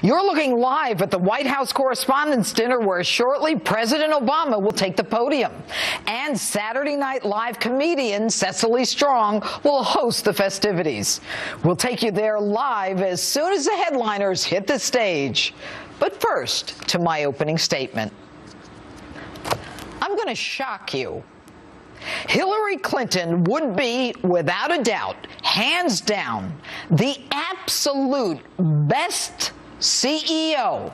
You're looking live at the White House Correspondents' Dinner, where shortly President Obama will take the podium. And Saturday Night Live comedian Cecily Strong will host the festivities. We'll take you there live as soon as the headliners hit the stage. But first, to my opening statement. I'm going to shock you. Hillary Clinton would be, without a doubt, hands down, the absolute best CEO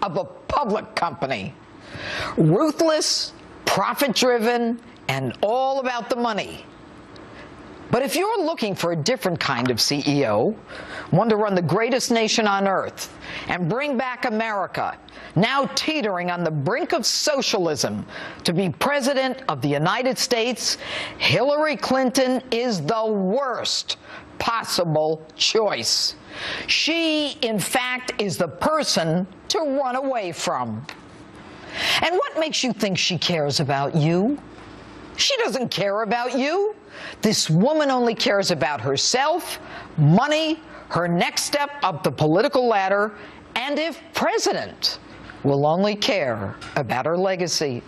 of a public company. Ruthless, profit-driven, and all about the money. But if you're looking for a different kind of CEO, one to run the greatest nation on earth and bring back America, now teetering on the brink of socialism, to be president of the United States, Hillary Clinton is the worst possible choice. She, in fact, is the person to run away from. And what makes you think she cares about you? She doesn't care about you. This woman only cares about herself, money, her next step up the political ladder, and if president, will only care about her legacy.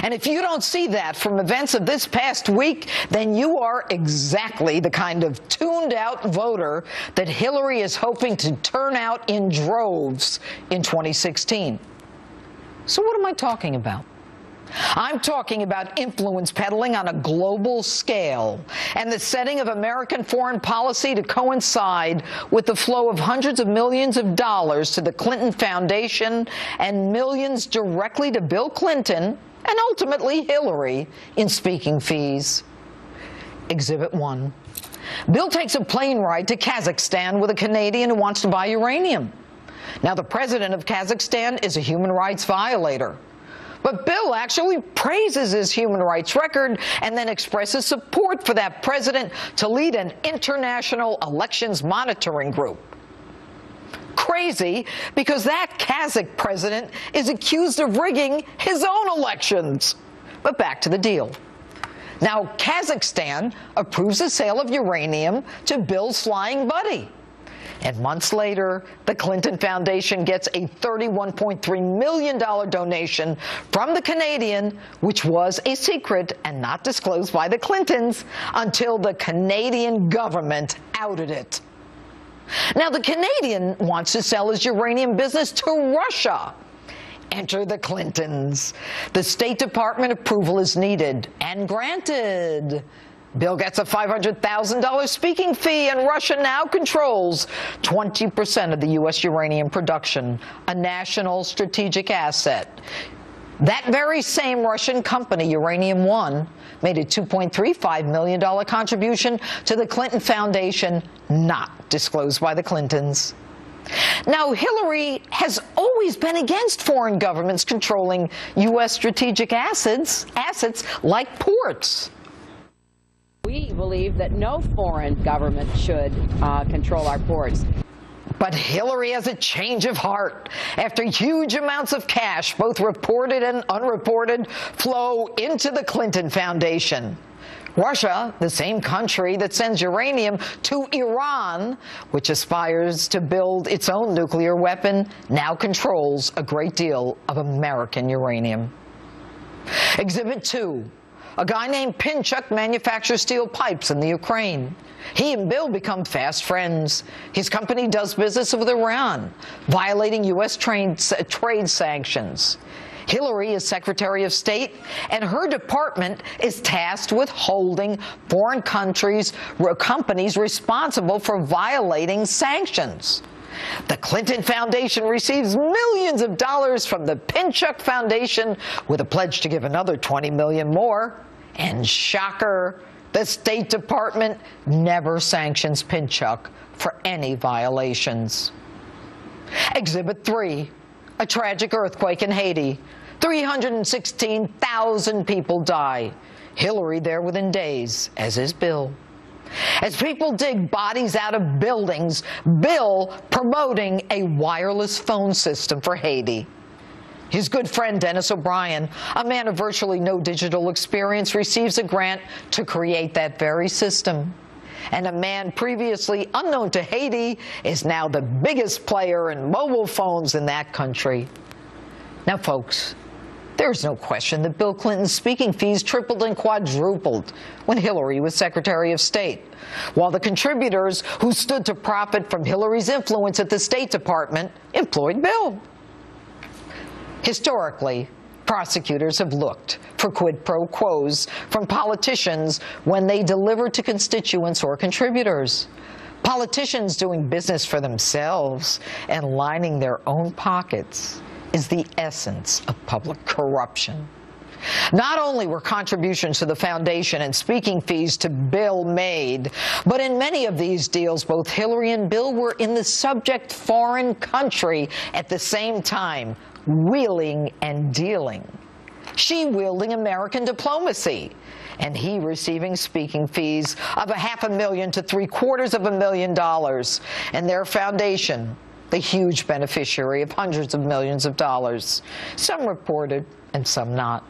And if you don't see that from events of this past week, then you are exactly the kind of tuned-out voter that Hillary is hoping to turn out in droves in 2016. So what am I talking about? I'm talking about influence peddling on a global scale and the setting of American foreign policy to coincide with the flow of hundreds of millions of dollars to the Clinton Foundation and millions directly to Bill Clinton and ultimately Hillary in speaking fees. Exhibit 1. Bill takes a plane ride to Kazakhstan with a Canadian who wants to buy uranium. Now, the president of Kazakhstan is a human rights violator. But Bill actually praises his human rights record and then expresses support for that president to lead an international elections monitoring group. Crazy, because that Kazakh president is accused of rigging his own elections. But back to the deal. Now, Kazakhstan approves the sale of uranium to Bill's flying buddy. And months later, the Clinton Foundation gets a $31.3 million donation from the Canadian, which was a secret and not disclosed by the Clintons until the Canadian government outed it. Now, the Canadian wants to sell his uranium business to Russia. Enter the Clintons. The State Department approval is needed and granted. Bill gets a $500,000 speaking fee, and Russia now controls 20% of the U.S. uranium production, a national strategic asset. That very same Russian company, Uranium One, made a $2.35 million contribution to the Clinton Foundation, not disclosed by the Clintons. Now, Hillary has always been against foreign governments controlling U.S. strategic assets like ports. We believe that no foreign government should control our ports. But Hillary has a change of heart after huge amounts of cash, both reported and unreported, flow into the Clinton Foundation. Russia, the same country that sends uranium to Iran, which aspires to build its own nuclear weapon, now controls a great deal of American uranium. Exhibit 2. A guy named Pinchuk manufactures steel pipes in the Ukraine. He and Bill become fast friends. His company does business with Iran, violating U.S. trade sanctions. Hillary is Secretary of State, and her department is tasked with holding foreign companies responsible for violating sanctions. The Clinton Foundation receives millions of dollars from the Pinchuk Foundation with a pledge to give another $20 million more. And shocker, the State Department never sanctions Pinchuk for any violations. Exhibit 3, a tragic earthquake in Haiti. 316,000 people die. Hillary there within days, as is Bill. As people dig bodies out of buildings, Bill promoting a wireless phone system for Haiti. His good friend Dennis O'Brien, a man of virtually no digital experience, receives a grant to create that very system. And a man previously unknown to Haiti is now the biggest player in mobile phones in that country. Now, folks, there's no question that Bill Clinton's speaking fees tripled and quadrupled when Hillary was Secretary of State, while the contributors who stood to profit from Hillary's influence at the State Department employed Bill. Historically, prosecutors have looked for quid pro quos from politicians when they deliver to constituents or contributors. Politicians doing business for themselves and lining their own pockets is the essence of public corruption. Not only were contributions to the foundation and speaking fees to Bill made, but in many of these deals, both Hillary and Bill were in the subject foreign country at the same time, wheeling and dealing. She wielding American diplomacy, and he receiving speaking fees of $500,000 to $750,000, and their foundation the huge beneficiary of hundreds of millions of dollars, some reported and some not.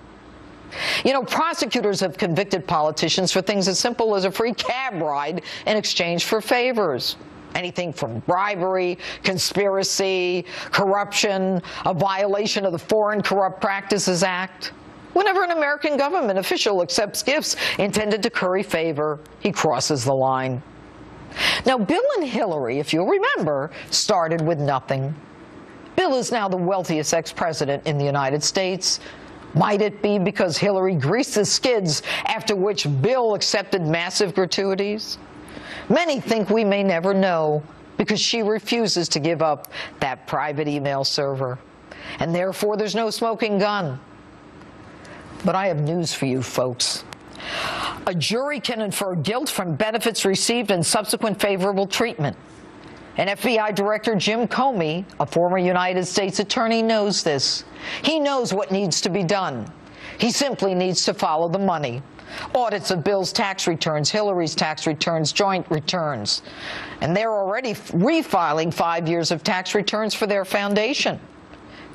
You know, prosecutors have convicted politicians for things as simple as a free cab ride in exchange for favors. Anything from bribery, conspiracy, corruption, a violation of the Foreign Corrupt Practices Act. Whenever an American government official accepts gifts intended to curry favor, he crosses the line. Now, Bill and Hillary, if you'll remember, started with nothing. Bill is now the wealthiest ex-president in the United States. Might it be because Hillary greased the skids, after which Bill accepted massive gratuities? Many think we may never know, because she refuses to give up that private email server. And therefore, there's no smoking gun. But I have news for you, folks. A jury can infer guilt from benefits received and subsequent favorable treatment. And FBI Director Jim Comey, a former United States attorney, knows this. He knows what needs to be done. He simply needs to follow the money. Audits of Bill's tax returns, Hillary's tax returns, joint returns. And they're already refiling 5 years of tax returns for their foundation.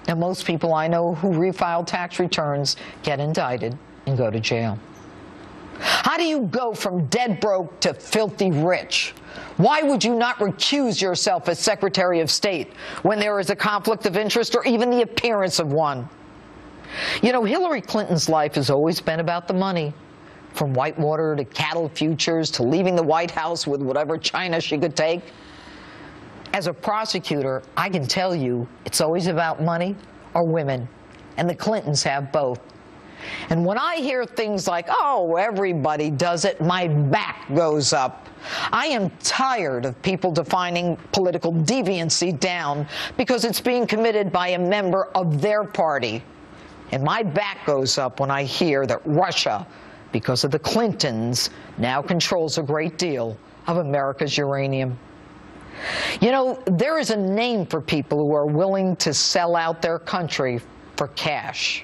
Now, most people I know who refile tax returns get indicted and go to jail. How do you go from dead broke to filthy rich? Why would you not recuse yourself as Secretary of State when there is a conflict of interest or even the appearance of one? You know, Hillary Clinton's life has always been about the money. From Whitewater to cattle futures to leaving the White House with whatever china she could take. As a prosecutor, I can tell you it's always about money or women, and the Clintons have both. And when I hear things like, oh, everybody does it, my back goes up. I am tired of people defining political deviancy down because it's being committed by a member of their party. And my back goes up when I hear that Russia, because of the Clintons, now controls a great deal of America's uranium. You know, there is a name for people who are willing to sell out their country for cash.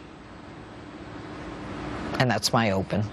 And that's my open.